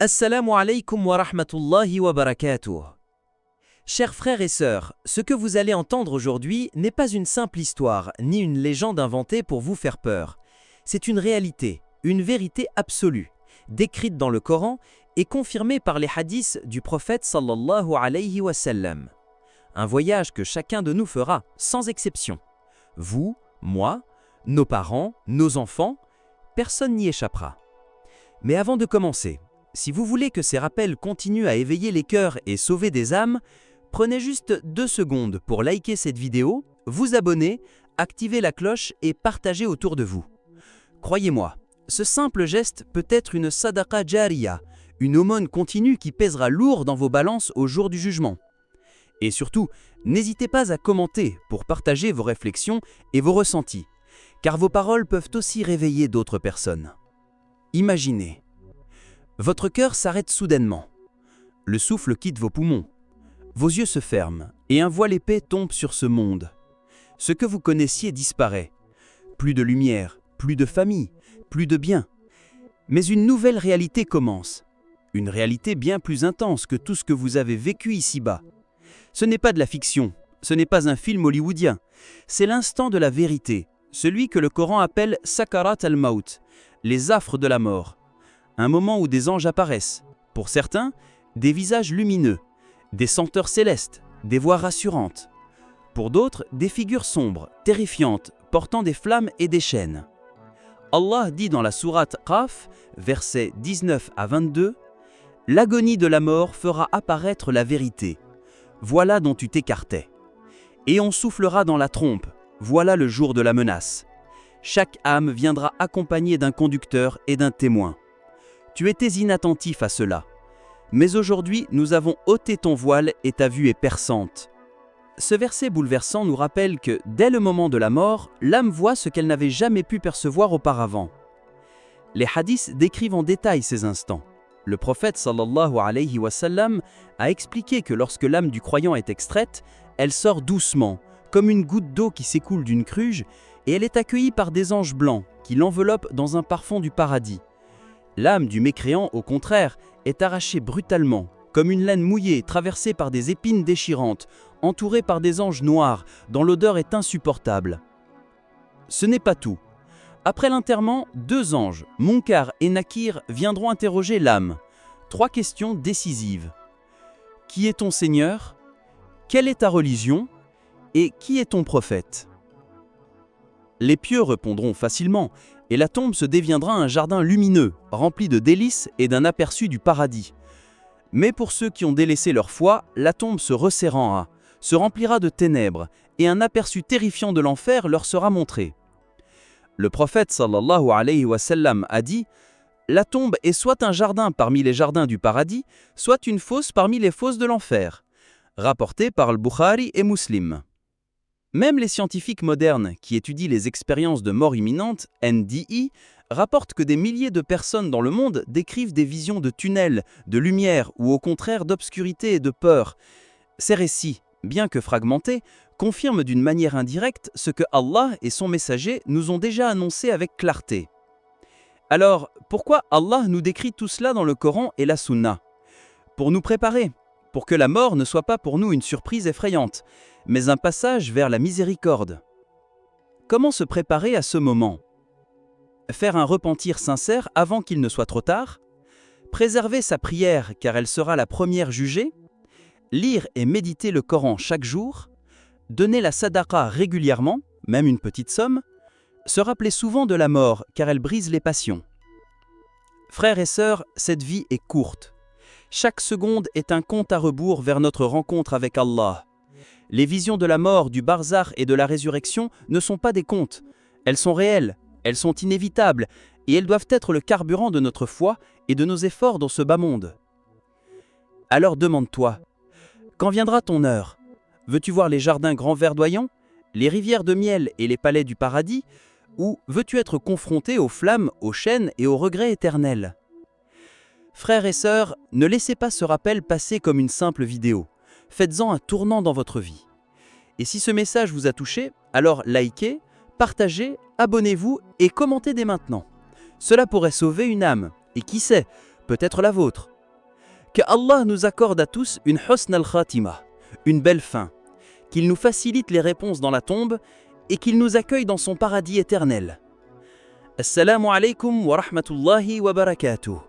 Assalamu alaikum wa rahmatullahi wa barakatuh. Chers frères et sœurs, ce que vous allez entendre aujourd'hui n'est pas une simple histoire, ni une légende inventée pour vous faire peur. C'est une réalité, une vérité absolue, décrite dans le Coran et confirmée par les hadiths du prophète sallallahu alayhi wa sallam. Un voyage que chacun de nous fera, sans exception. Vous, moi, nos parents, nos enfants, personne n'y échappera. Mais avant de commencer, si vous voulez que ces rappels continuent à éveiller les cœurs et sauver des âmes, prenez juste 2 secondes pour liker cette vidéo, vous abonner, activer la cloche et partager autour de vous. Croyez-moi, ce simple geste peut être une sadaqa jariya, une aumône continue qui pèsera lourd dans vos balances au jour du jugement. Et surtout, n'hésitez pas à commenter pour partager vos réflexions et vos ressentis, car vos paroles peuvent aussi réveiller d'autres personnes. Imaginez. Votre cœur s'arrête soudainement. Le souffle quitte vos poumons. Vos yeux se ferment et un voile épais tombe sur ce monde. Ce que vous connaissiez disparaît. Plus de lumière, plus de famille, plus de biens. Mais une nouvelle réalité commence. Une réalité bien plus intense que tout ce que vous avez vécu ici-bas. Ce n'est pas de la fiction, ce n'est pas un film hollywoodien. C'est l'instant de la vérité, celui que le Coran appelle Sakarat al-Maut, les affres de la mort. Un moment où des anges apparaissent. Pour certains, des visages lumineux, des senteurs célestes, des voix rassurantes. Pour d'autres, des figures sombres, terrifiantes, portant des flammes et des chaînes. Allah dit dans la sourate Qaf, versets 19 à 22, « L'agonie de la mort fera apparaître la vérité. Voilà dont tu t'écartais. Et on soufflera dans la trompe. Voilà le jour de la menace. Chaque âme viendra accompagnée d'un conducteur et d'un témoin. Tu étais inattentif à cela. Mais aujourd'hui, nous avons ôté ton voile et ta vue est perçante. » Ce verset bouleversant nous rappelle que, dès le moment de la mort, l'âme voit ce qu'elle n'avait jamais pu percevoir auparavant. Les hadiths décrivent en détail ces instants. Le prophète sallallahu alayhi wa sallam a expliqué que lorsque l'âme du croyant est extraite, elle sort doucement, comme une goutte d'eau qui s'écoule d'une cruche, et elle est accueillie par des anges blancs qui l'enveloppent dans un parfum du paradis. L'âme du mécréant, au contraire, est arrachée brutalement, comme une laine mouillée traversée par des épines déchirantes, entourée par des anges noirs dont l'odeur est insupportable. Ce n'est pas tout. Après l'enterrement, 2 anges, Munkar et Nakir, viendront interroger l'âme. 3 questions décisives. Qui est ton Seigneur? Quelle est ta religion? Et qui est ton prophète? Les pieux répondront facilement, et la tombe se deviendra un jardin lumineux, rempli de délices et d'un aperçu du paradis. Mais pour ceux qui ont délaissé leur foi, la tombe se resserrera, se remplira de ténèbres, et un aperçu terrifiant de l'enfer leur sera montré. Le prophète sallallahu alayhi wa sallam a dit « La tombe est soit un jardin parmi les jardins du paradis, soit une fosse parmi les fosses de l'enfer », rapporté par Al-Bukhari et Muslim. Même les scientifiques modernes qui étudient les expériences de mort imminente, NDE, rapportent que des milliers de personnes dans le monde décrivent des visions de tunnels, de lumière ou au contraire d'obscurité et de peur. Ces récits, bien que fragmentés, confirment d'une manière indirecte ce que Allah et son messager nous ont déjà annoncé avec clarté. Alors, pourquoi Allah nous décrit tout cela dans le Coran et la Sunna? Pour nous préparer, pour que la mort ne soit pas pour nous une surprise effrayante, mais un passage vers la miséricorde. Comment se préparer à ce moment? Faire un repentir sincère avant qu'il ne soit trop tard? Préserver sa prière car elle sera la première jugée? Lire et méditer le Coran chaque jour? Donner la sadaqa régulièrement, même une petite somme? Se rappeler souvent de la mort car elle brise les passions. Frères et sœurs, cette vie est courte. Chaque seconde est un compte à rebours vers notre rencontre avec Allah. Les visions de la mort, du barzakh et de la résurrection ne sont pas des contes. Elles sont réelles, elles sont inévitables et elles doivent être le carburant de notre foi et de nos efforts dans ce bas monde. Alors demande-toi, quand viendra ton heure? Veux-tu voir les jardins grands verdoyants, les rivières de miel et les palais du paradis? Ou veux-tu être confronté aux flammes, aux chaînes et aux regrets éternels? Frères et sœurs, ne laissez pas ce rappel passer comme une simple vidéo. Faites-en un tournant dans votre vie. Et si ce message vous a touché, alors likez, partagez, abonnez-vous et commentez dès maintenant. Cela pourrait sauver une âme, et qui sait, peut-être la vôtre. Que Allah nous accorde à tous une husn al-khatima, une belle fin, qu'il nous facilite les réponses dans la tombe et qu'il nous accueille dans son paradis éternel. Assalamu alaikum wa rahmatullahi wa barakatuh.